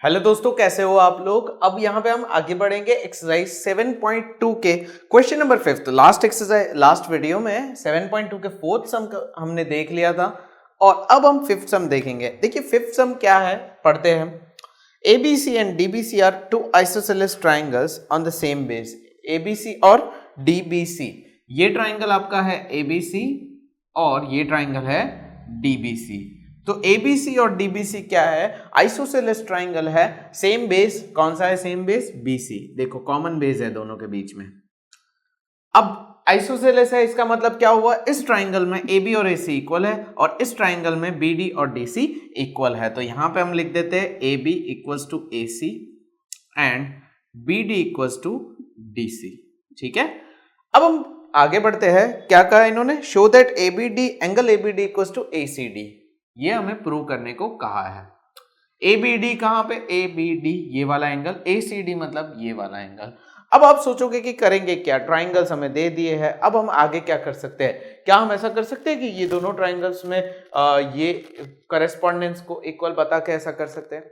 Hello दोस्तों, कैसे हो आप लोग। अब यहाँ पे हम आगे बढ़ेंगे एक्सरसाइज 7.2 के क्वेश्चन नंबर 5। लास्ट वीडियो में 7.2 के फोर्थ सम हमने देख लिया था और अब हम फिफ्थ सम देखेंगे। देखिए फिफ्थ सम क्या है, पढ़ते हैं। ABC and DBC are two isosceles triangles on the same base. ABC और DBC, ये ट्राइंगल आपका है ABC और ये ट्राइंगल है DBC। तो ABC और DBC क्या है, आइसोसेलेस ट्राइंगल है। सेम बेस कौन सा है, सेम बेस BC। देखो कॉमन बेस है दोनों के बीच में। अब आइसोसेलेस है, इसका मतलब क्या हुआ, इस ट्राइंगल में AB और AC इक्वल है और इस ट्राइंगल में BD और DC इक्वल है। तो यहां पे हम लिख देते हैं AB equals to AC and BD equals to DC। ठीक है, अब हम आगे बढ़ते हैं। क्या कहा इन्होंने, show that ABD angle ABD equals to ACD, ये हमें प्रूव करने को कहा है। ABD कहां पे, ABD ये वाला एंगल, ACD मतलब ये वाला एंगल। अब आप सोचोगे कि करेंगे क्या, ट्राइंगल्स हमें दे दिए हैं, अब हम आगे क्या कर सकते हैं। क्या हम ऐसा कर सकते हैं कि ये दोनों ट्राइंगल्स में ये करेस्पॉन्डेंस को इक्वल बता के ऐसा कर सकते हैं।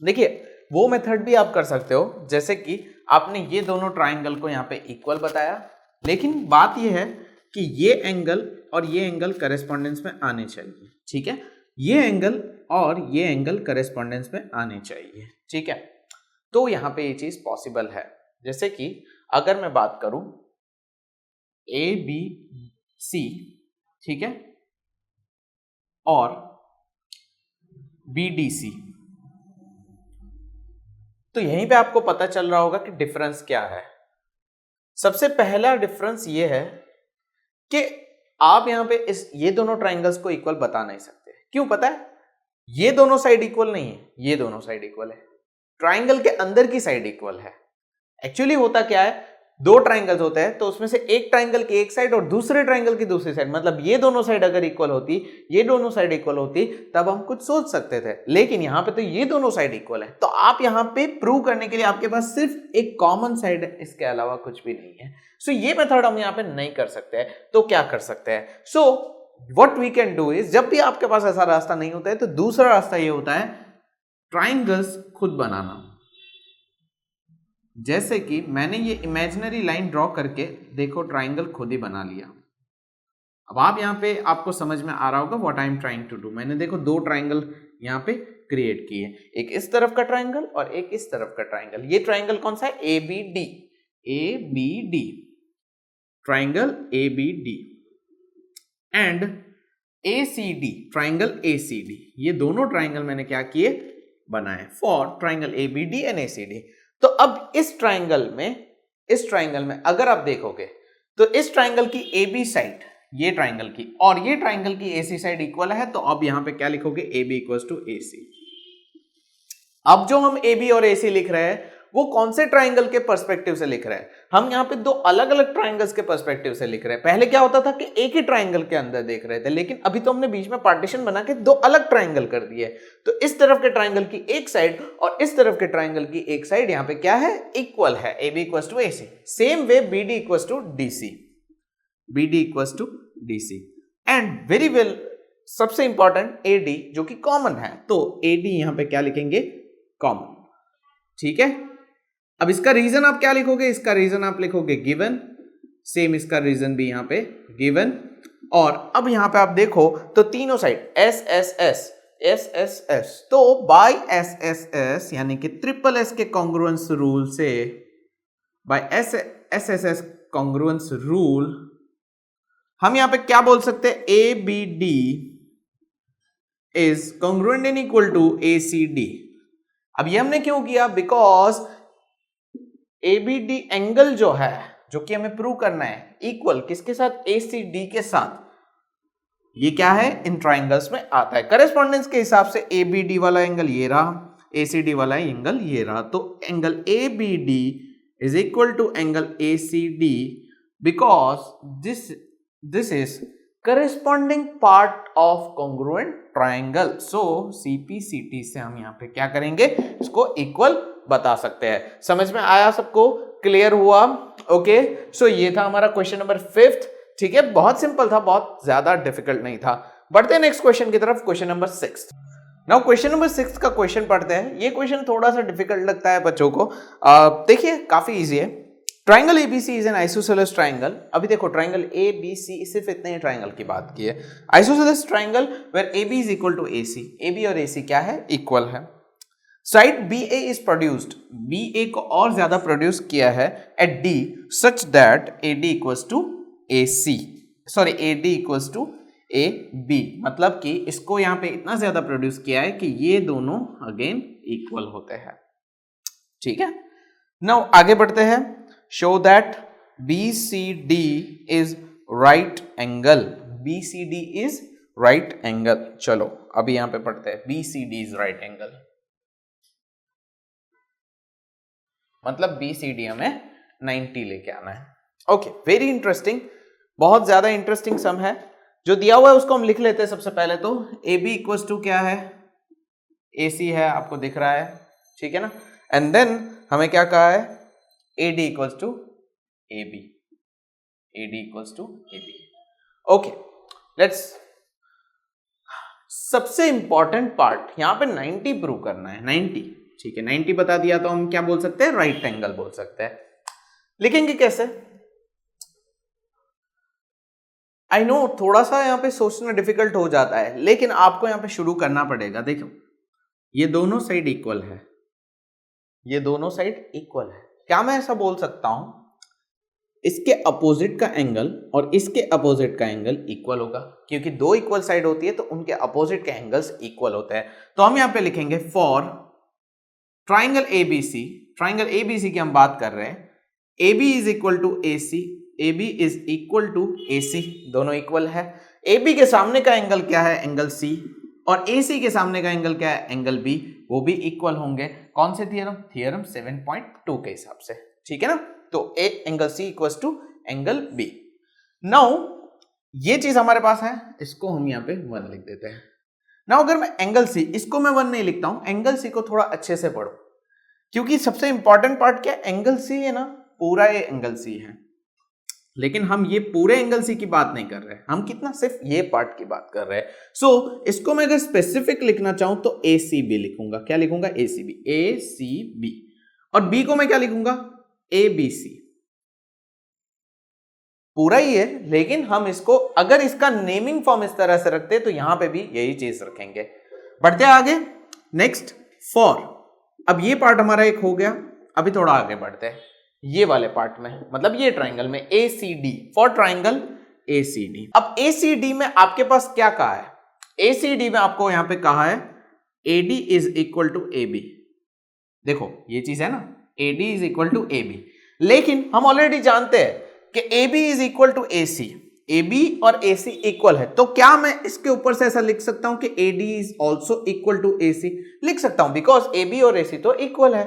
देखिए वो मेथड भी आप कर सकते हो, जैसे कि आपने ये दोनों ट्राइंगल को यहाँ पे इक्वल बताया, लेकिन बात ये है कि ये एंगल और ये एंगल करेस्पॉन्डेंस में आने चाहिए। ठीक है, ये एंगल और ये एंगल करेस्पॉन्डेंस में आने चाहिए। ठीक है, तो यहां पे ये चीज पॉसिबल है। जैसे कि अगर मैं बात करूं ABC, ठीक है, और BDC, तो यहीं पे आपको पता चल रहा होगा कि डिफरेंस क्या है। सबसे पहला डिफरेंस ये है कि आप यहां पे ये दोनों ट्राइंगल्स को इक्वल बता नहीं सकते। क्यों पता है, ये दोनों साइड इक्वल नहीं है, ये दोनों साइड इक्वल है। ट्राइंगल के अंदर की साइड इक्वल है। एक्चुअली होता क्या है, दो ट्राइंगल्स होते हैं तो उसमें से एक ट्राइंगल की एक साइड और दूसरे ट्राइंगल की दूसरी साइड, मतलब ये दोनों साइड अगर इक्वल होती, ये दोनों साइड इक्वल होती, तब हम कुछ सोच सकते थे। लेकिन यहां पे तो ये दोनों साइड इक्वल है, तो आप यहां पे प्रूव करने के लिए आपके पास सिर्फ एक कॉमन साइड है, इसके अलावा कुछ भी नहीं है। सो ये मेथड हम यहां पे नहीं कर सकते हैं। तो क्या कर सकते हैं, so what we can do is, जब भी आपके पास ऐसा रास्ता नहीं होता है तो दूसरा रास्ता ये होता है ट्राइंगल्स खुद बनाना। जैसे कि मैंने ये इमेजिनरी लाइन ड्रॉ करके देखो ट्राइंगल खुद ही बना लिया। अब आप यहां पे आपको समझ में आ रहा होगा what I am trying to do. मैंने देखो दो ट्राइंगल यहां पे क्रिएट किए, एक इस तरफ का ट्राइंगल और एक इस तरफ का ट्राइंगल। ये ट्राइंगल कौन सा है, ABD, ABD triangle ABD and ACD triangle ACD। ये दोनों ट्राइंगल मैंने क्या किए, बनाए for triangle ABD and ACD। तो अब इस ट्राइंगल में अगर आप देखोगे तो इस ट्राइंगल की AB साइड ये ट्राइंगल की और ये ट्राइंगल की AC साइड इक्वल है। तो अब यहां पे क्या लिखोगे, AB इक्वल्स टू AC। अब जो हम AB और AC लिख रहे हैं वो कौन से ट्राइंगल के पर्सपेक्टिव से लिख रहे हैं, हम यहाँ पे दो अलग अलग ट्राइंगल्स के पर्सपेक्टिव से लिख रहे हैं। पहले क्या होता था कि एक ही ट्राइंगल के अंदर देख रहे थे, लेकिन अभी तो हमने बीच में पार्टीशन बना के दो अलग ट्राइंगल कर दिए। तो इस तरफ के ट्राइंगल की एक साइड और इस तरफ के ट्राइंगल की एक साइड यहाँ पे क्या है, इक्वल है, AB equals to AC। Same way BD equals to DC, BD equals to DC and very well सबसे इंपॉर्टेंट AD जो कि कॉमन है, तो AD यहां पे क्या लिखेंगे, कॉमन। ठीक है, अब इसका रीजन आप क्या लिखोगे, इसका रीजन आप लिखोगे गिवन, सेम इसका रीजन भी यहां पे गिवन। और अब यहां पे आप देखो तो तीनों साइड SSS, तो बाय SSS यानी कि ट्रिपल S के कॉन्ग्रुएंस रूल से, बाय SSS कॉन्ग्रुएंस रूल हम यहां पे क्या बोल सकते हैं, ABD is congruent and equal to ACD। अब ये हमने क्यों किया, बिकॉज ABD एंगल जो है, जो कि हमें प्रूव करना है, इक्वल किसके साथ, ACD के साथ। ये क्या है, इन ट्राइंगल्स में आता है। करेस्पॉन्डेंस के हिसाब से ABD वाला एंगल ये रहा, ACD वाला एंगल ये रहा। तो angle ABD is equal to angle ACD because this is corresponding part of congruent triangle. So CPCT से हम यहां पे क्या करेंगे, इसको इक्वल बता सकते हैं। समझ में आया सबको, क्लियर हुआ, ओके। सो ये था हमारा क्वेश्चन नंबर 5। ठीक है, बहुत सिंपल था, बहुत ज्यादा डिफिकल्ट नहीं था। बढ़ते हैं नेक्स्ट क्वेश्चन की तरफ, question number 6। Now question number 6 का क्वेश्चन पढ़ते हैं। ये क्वेश्चन थोड़ा सा डिफिकल्ट लगता है बच्चों को। देखिए काफी इजी है। Triangle ABC is an isosceles triangle. अभी देखो ट्राइंगल एबीसी सिर्फ इतने ही ट्राइंगल की बात की है। Isosceles triangle where AB is equal to AC. AB और एसी क्या है? इक्वल है। Side B A is produced. B A को और ज्यादा प्रोड्यूस किया है at D such that A D equals to A C, sorry A D equals to A B. मतलब कि इसको यहां पे इतना ज्यादा प्रोड्यूस किया है कि ये दोनों अगेन इक्वल होते हैं। ठीक है, नाउ आगे बढ़ते हैं। Show that B C D is right angle. B C D is right angle. चलो अभी यहां पे पढ़ते हैं। B C D is right angle मतलब बी सी डी हमें 90 लेके आना है। ओके, वेरी इंटरेस्टिंग, बहुत ज्यादा इंटरेस्टिंग सम है। जो दिया हुआ है उसको हम लिख लेते हैं सबसे पहले। तो ए बी इक्वल्स टू क्या है? ए सी है, आपको दिख रहा है, ठीक है ना। एंड देन हमें क्या कहा है? A D equals to A B. A D equals to A B. Okay, let's, सबसे इंपॉर्टेंट पार्ट यहां पे 90 प्रूव करना है। 90, ठीक है, 90 बता दिया तो हम क्या बोल सकते हैं? राइट एंगल बोल सकते हैं। लिखेंगे कैसे? आई नो थोड़ा सा यहाँ पे सोचना डिफिकल्ट हो जाता है, लेकिन आपको यहाँ पे शुरू करना पड़ेगा। देखो ये दोनों साइड इक्वल है, ये दोनों साइड इक्वल है। क्या मैं ऐसा बोल सकता हूं इसके अपोजिट का एंगल और इसके अपोजिट का एंगल इक्वल होगा? क्योंकि दो इक्वल साइड होती है तो उनके अपोजिट के एंगल्स इक्वल होते हैं। तो हम यहाँ पे लिखेंगे for triangle ABC. Triangle ABC की हम बात कर रहे हैं। AB is equal to AC, AB is equal to AC, दोनों इक्वल है। AB के सामने का एंगल क्या है? Angle C। और AC के सामने का एंगल क्या है? एंगल B, वो भी इक्वल होंगे। कौन से थियरम? थियरम 7.2 के हिसाब से, ठीक है ना। तो a angle C equals to angle B। Now ये चीज हमारे पास है, इसको हम यहाँ पे 1 लिख देते हैं। नाउ अगर मैं एंगल C, इसको मैं 1 नहीं लिखता हूं, एंगल C को थोड़ा अच्छे से पढ़ो, क्योंकि सबसे इंपॉर्टेंट पार्ट क्या? एंगल C है ना, पूरा ये एंगल C है। लेकिन हम ये पूरे एंगल C की बात नहीं कर रहे हैं, हम कितना सिर्फ ये पार्ट की बात कर रहे हैं। सो इसको मैं अगर स्पेसिफिक लिखना चाहूं तो ACB लिखूंगा। क्या लिखूंगा? ACB, ACB। और B को मैं क्या लिखूंगा? ABC। पूरा ही है, लेकिन हम इसको अगर इसका नेमिंग फॉर्म इस तरह से रखते तो यहां पे भी यही चीज रखेंगे। बढ़ते आगे, नेक्स्ट फॉर। अब ये पार्ट हमारा एक हो गया। अभी थोड़ा आगे बढ़ते हैं ये वाले पार्ट में, मतलब ये ट्राइंगल में ACD, फॉर ट्राइंगल ACD। अब ACD में आपके पास क्या कहा है? ACD में आपको यहां पे कहा है AD is equal to AB। देखो ये चीज है ना, AD is equal to AB। लेकिन हम ऑलरेडी जानते हैं कि AB is equal to AC। AB और AC इक्वल है, तो क्या मैं इसके ऊपर से ऐसा लिख सकता हूं कि AD is also equal to AC? लिख सकता हूं, बिकॉज AB और AC तो इक्वल है।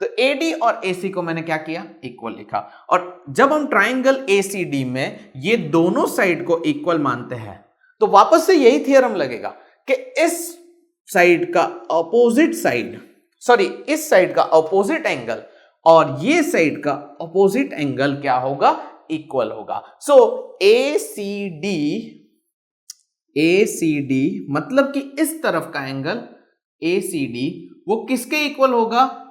तो AD और AC को मैंने क्या किया? इक्वल लिखा। और जब हम ट्राइंगल ACD में ये दोनों साइड को इक्वल मानते हैं तो वापस से यही थियरम लगेगा कि इस साइड का अपोजिट साइड, सॉरी इस साइड का अपोजिट एंगल और ये साइड का अपोजिट एंगल क्या होगा? इक्वल होगा। सो ACD मतलब कि इस तरफ का एंगल ACD वो किसके इक्वल होगा?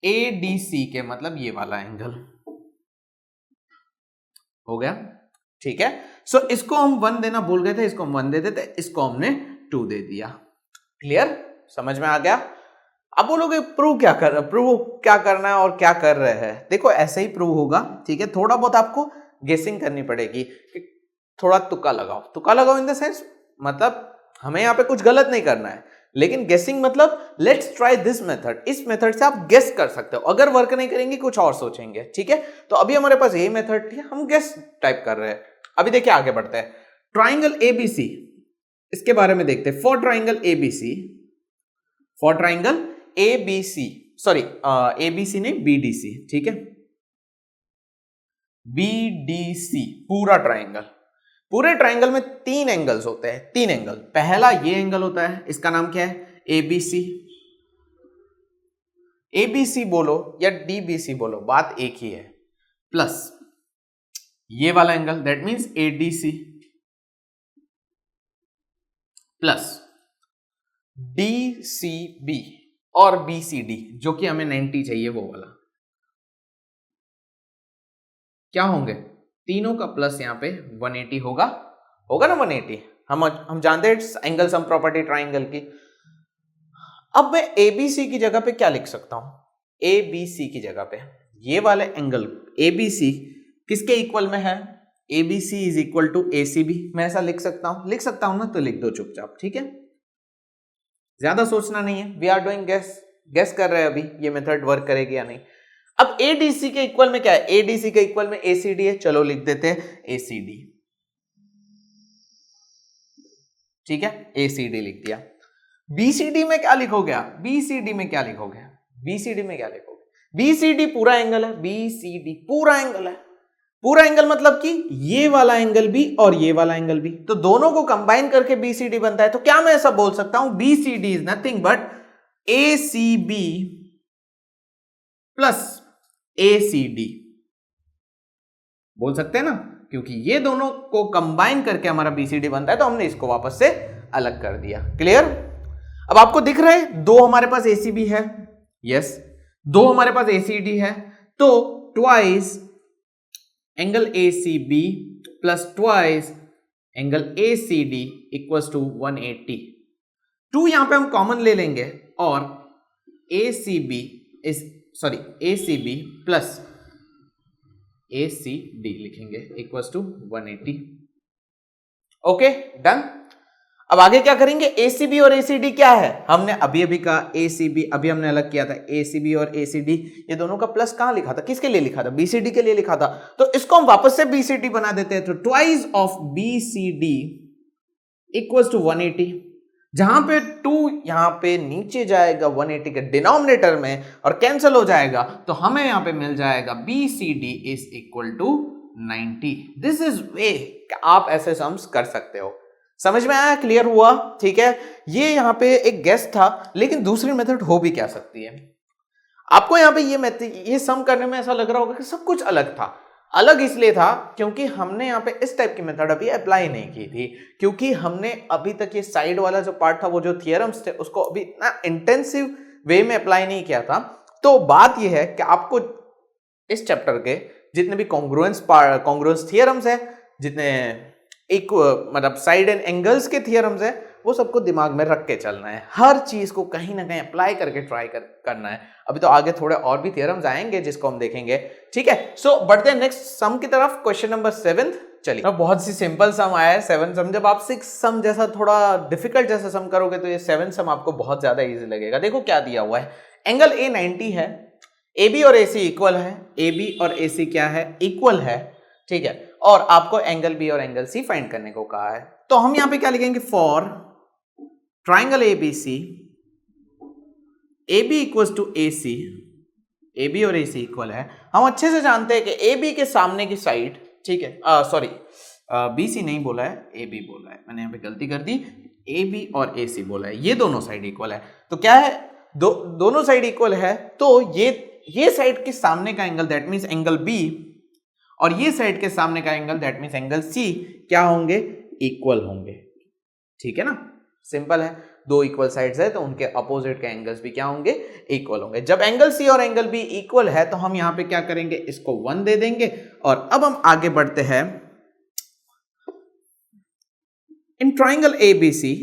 ADC के, मतलब ये वाला एंगल हो गया, ठीक है। सो इसको हम 1 देना भूल गए थे, इसको हम 1 दे देते, इसको हमने 2 दे दिया। क्लियर? समझ में आ गया? अब बोलोगे प्रूव क्या करना है और क्या कर रहे हैं? देखो ऐसे ही प्रूव होगा, ठीक है। थोड़ा बहुत आपको गेसिंग करनी पड़ेगी कि थोड़ा तुक्का लगाओ। तुक्का लगाओ इन द सेंस मतलब हमें यहाँ पे कुछ गलत नहीं करना है, लेकिन गेसिंग मतलब लेट्स ट्राई दिस मेथड। इस मेथड से आप गेस कर सकते हो। अगर वर्क नहीं करेंगे कुछ और सोचेंगे, ठीक है। तो अभी हमारे पास यही मेथड थी, हम गेस टाइप कर रहे हैं। अभी देखिए आगे बढ़ते हैं। ट्राइंगल ABC, इसके बारे में देखते हैं। For triangle ABC, for triangle ABC, sorry ABC नहीं BDC, ठीक है। BDC पूरा ट्राइंगल, पूरे ट्राइंगल में 3 एंगल्स होते हैं, 3 एंगल। पहला ये एंगल होता है, इसका नाम क्या है? ABC। ABC बोलो या DBC बोलो, बात एक ही है। प्लस ये वाला angle, that means ADC, plus DCB और BCD जो कि हमें 90 चाहिए वो वाला, क्या होंगे? तीनों का प्लस यहाँ पे 180 होगा ना 180। हम जानते हैं एंगल सम प्रॉपर्टी ट्राइंगल की। अब मैं ABC की जगह पे क्या लिख सकता हूं? ABC की जगह पे ये वाले एंगल ABC किसके इक्वल में है? ABC is equal to ACB। मैं ऐसा लिख सकता हूं ना, तो लिख दो चुपचाप, ठीक है? ज्यादा सोचना नहीं है, वी आर डूइंग गेस कर रहे हैं अभी ये मेथड वर्क करेगी या नहीं। अब ADC के इक्वल में क्या है? ADC के इक्वल में ACD है, चलो लिख देते हैं ACD, ठीक है? ACD लिख दिया। BCD में क्या लिखोगे आप? BCD में क्या लिखोगे? BCD पूरा एंगल है, BCD पूरा एंगल है। पूरा एंगल मतलब कि ये वाला एंगल भी और ये वाला एंगल भी, तो दोनों को कंबाइन करके BCD बनता है। तो क्या मैं ऐसा बोल सकता हूं BCD is nothing but ACB plus ACD, बोल सकते हैं ना, क्योंकि ये दोनों को कंबाइन करके हमारा BCD बनता है, तो हमने इसको वापस से अलग कर दिया। क्लियर? अब आपको दिख रहा है दो हमारे पास ACB है, यस, दो हमारे पास ACD है, तो twice angle ACB plus twice angle ACD equals to 180। 2 यहां पे हम कॉमन ले लेंगे और ACB प्लस ACD लिखेंगे इक्वल्स टू 180। Okay, done. अब आगे क्या करेंगे? ACB और ACD क्या है? हमने अभी कहा ACB, अभी हमने अलग किया था ACB और ACD, ये दोनों का प्लस कहां लिखा था? किसके लिए लिखा था? BCD के लिए लिखा था। तो इसको हम वापस से BCD बना देते हैं, तो twice of BCD equals to 180। जहां पे 2 यहां पे नीचे जाएगा 180 के डिनोमिनेटर में और कैंसिल हो जाएगा, तो हमें यहां पे मिल जाएगा BCD is equal to 90। This is way आप ऐसे सम्स कर सकते हो। समझ में आया? क्लियर हुआ? ठीक है, ये यहां पे एक गेस था, लेकिन दूसरी मेथड हो भी क्या सकती है? आपको यहां पे ये सम करने में ऐसा लग रहा होगा कि सब कुछ अलग था। अलग इसलिए था क्योंकि हमने यहां पे इस टाइप की मेथड अभी अप्लाई नहीं की थी, क्योंकि हमने अभी तक ये साइड वाला जो पार्ट था, वो जो थियरम्स थे, उसको अभी इतना इंटेंसिव वे में अप्लाई नहीं किया था। तो बात ये है कि आपको इस चैप्टर के जितने भी कॉन्ग्रुएंस थियरम्स है, जितने एक मतलब साइड एंड एंगल्स के थियरम्स है, वो सबको दिमाग में रख के चलना है। हर चीज को कहीं ना कहीं अप्लाई करके ट्राई करना है। अभी तो आगे थोड़े और भी थियरम्स आएंगे जिसको हम देखेंगे, ठीक है? सो बढ़ते हैं नेक्स्ट सम की तरफ। Question number 7। चलिए, अब बहुत सी सिंपल सम आया है 7 सम। जब आप 6 सम जैसा थोड़ा डिफिकल्ट जैसा सम करोगे तो ये 7 सम आपको बहुत ज्यादा इजी लगेगा। देखो क्या दिया हुआ है, एंगल A 90 है, AB और AC इक्वल है, AB और AC क्या है? इक्वल है, ठीक है? और आपको एंगल B और एंगल C फाइंड करने को कहा है। तो हम यहां पे क्या लिखेंगे? For triangle ABC, AB equals to AC, AB और AC इक्वल है। हम अच्छे से जानते हैं कि AB के सामने की साइड, ठीक है, सॉरी BC नहीं बोला है, AB बोला है, मैंने यहाँ पे गलती कर दी, AB और AC बोला है। ये दोनों साइड इक्वल है, तो क्या है? दोनों साइड इक्वल है, तो ये साइड के सामने का angle that means angle B, और ये साइड के सामने का angle that means angle C क्या होंगे? इक्वल होंगे, ठीक है ना? सिंपल है, दो इक्वल साइड्स है तो उनके अपोजिट के एंगल्स भी क्या होंगे? इक्वल होंगे। जब एंगल C और एंगल B इक्वल है तो हम यहां पे क्या करेंगे? इसको 1 दे देंगे। और अब हम आगे बढ़ते हैं। In triangle ABC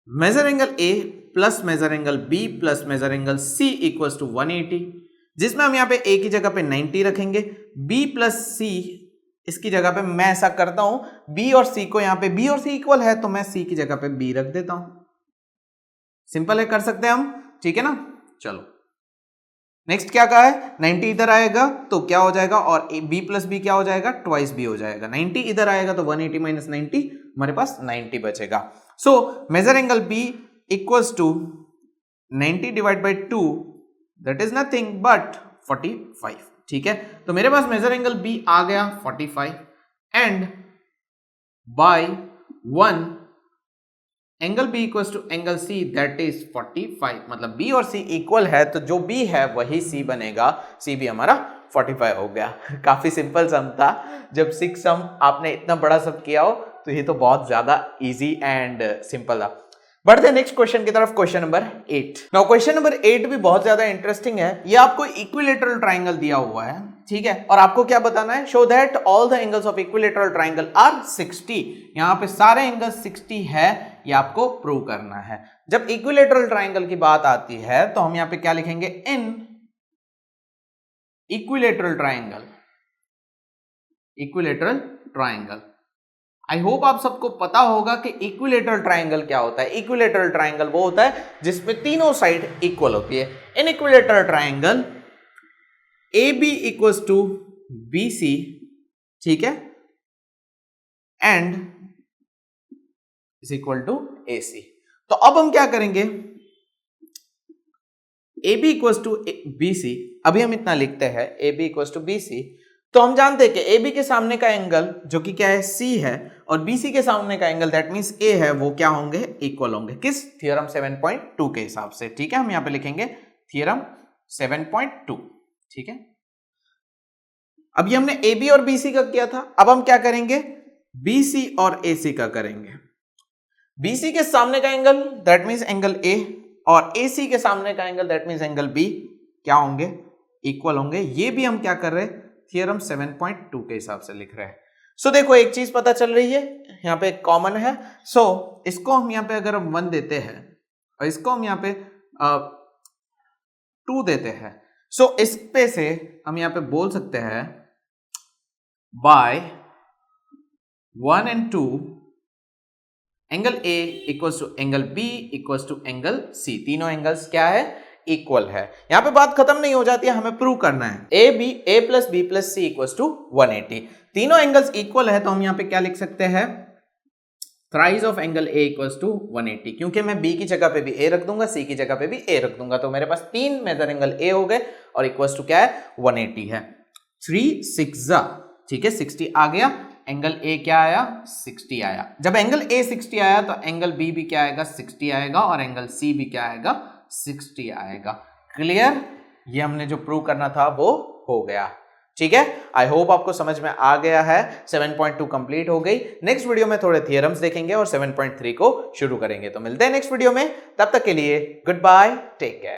major angle A plus major angle B plus major angle C equals to 180, जिसमें हम यहां पे A की जगह पे 90 रखेंगे, B प्लस C इसकी जगह पे मैं ऐसा करता हूं, B और C को यहां पे B और C इक्वल है तो मैं C की जगह पे B रख देता हूं। सिंपल है, कर सकते हैं हम, ठीक है ना? चलो नेक्स्ट क्या कहा है? 90 इधर आएगा तो क्या हो जाएगा? और B प्लस B क्या हो जाएगा? ट्वाइस B हो जाएगा। 90 इधर आएगा तो 180 माइनस 90, हमारे पास 90 बचेगा। So measure angle B equals to 90 divide by 2, that is nothing but 45, ठीक है? तो मेरे पास मेजर एंगल B आ गया 45 and by 1 angle B equals to angle C that is 45, मतलब B और C इक्वल है तो जो B है वही C बनेगा, C भी हमारा 45 हो गया। काफी सिंपल सम था। जब 6 सम आपने इतना बड़ा सम किया हो तो ये तो बहुत ज्यादा इजी एंड सिंपल था। बढ़ते हैं नेक्स्ट क्वेश्चन की तरफ, question number 8। Now question number 8 भी बहुत ज्यादा इंटरेस्टिंग है। ये आपको इक्विलेटरल ट्राइंगल दिया हुआ है, ठीक है, और आपको क्या बताना है, show that all the angles of equilateral triangle are 60। यहां पे सारे एंगल्स 60 है, ये आपको प्रूव करना है। जब इक्विलेटरल ट्राइंगल की बात आती है तो हम यहां पे क्या लिखेंगे, इन equilateral triangle, equilateral triangle. I hope आप सबको पता होगा कि इक्विलेटरल ट्राइंगल क्या होता है। इक्विलेटरल ट्राइंगल वो होता है जिसमें तीनों साइड इक्वल होती है। In equilateral triangle A B equals to B C, ठीक है, and is equal to A C. तो अब हम क्या करेंगे, A B equals to B C, अभी हम इतना लिखते हैं A B equals to B C. तो हम जानते हैं कि ए बी के सामने का एंगल जो कि क्या है, सी है, और बी सी के सामने का एंगल दैट मींस ए है, वो क्या होंगे, इक्वल होंगे। किस, थ्योरम 7.2 के हिसाब से, ठीक है। हम यहां पे लिखेंगे थ्योरम 7.2, ठीक है। अभी हमने ए बी और बी सी का किया था, अब हम क्या करेंगे, बी सी और ए सी का करेंगे। बी सी के सामने का angle that means angle A, और ए सी के सामने का angle that means angle B क्या होंगे, इक्वल होंगे। ये भी हम क्या कर रहे हैं, थ्योरम 7.2 के हिसाब से लिख रहे हैं। सो देखो एक चीज पता चल रही है, यहां पे कॉमन है। सो इसको हम यहां पे अगर हम 1 देते हैं और इसको हम यहां पे 2 देते हैं, सो इस पे से हम यहां पे बोल सकते हैं by 1 and 2 angle A equals to angle B equals to angle C. तीनों एंगल्स क्या है, इक्वल है। यहां पे बात खत्म नहीं हो जाती है, हमें प्रूव करना है A plus B plus C equals to 180। तीनों एंगल्स इक्वल है, तो हम यहां पे क्या लिख सकते हैं, thrice of angle A equals to 180। क्योंकि मैं बी की जगह पे भी ए रख दूंगा, सी की जगह पे भी ए रख दूंगा, तो मेरे पास 3 मेजर एंगल ए हो गए और इक्वल्स टू क्या है, 180 है। 3 6 ठीक है, 60 आ गया। एंगल ए क्या आया, 60 आया। जब एंगल ए 60 आया तो एंगल बी भी क्या आएगा, 60 आएगा, और एंगल सी भी क्या आएगा, 60 आएगा। क्लियर, ये हमने जो प्रूव करना था वो हो गया, ठीक है। आई होप आपको समझ में आ गया है। 7.2 कंप्लीट हो गई। नेक्स्ट वीडियो में थोड़े थियरम्स देखेंगे और 7.3 को शुरू करेंगे। तो मिलते हैं नेक्स्ट वीडियो में, तब तक के लिए गुड बाय, टेक केयर।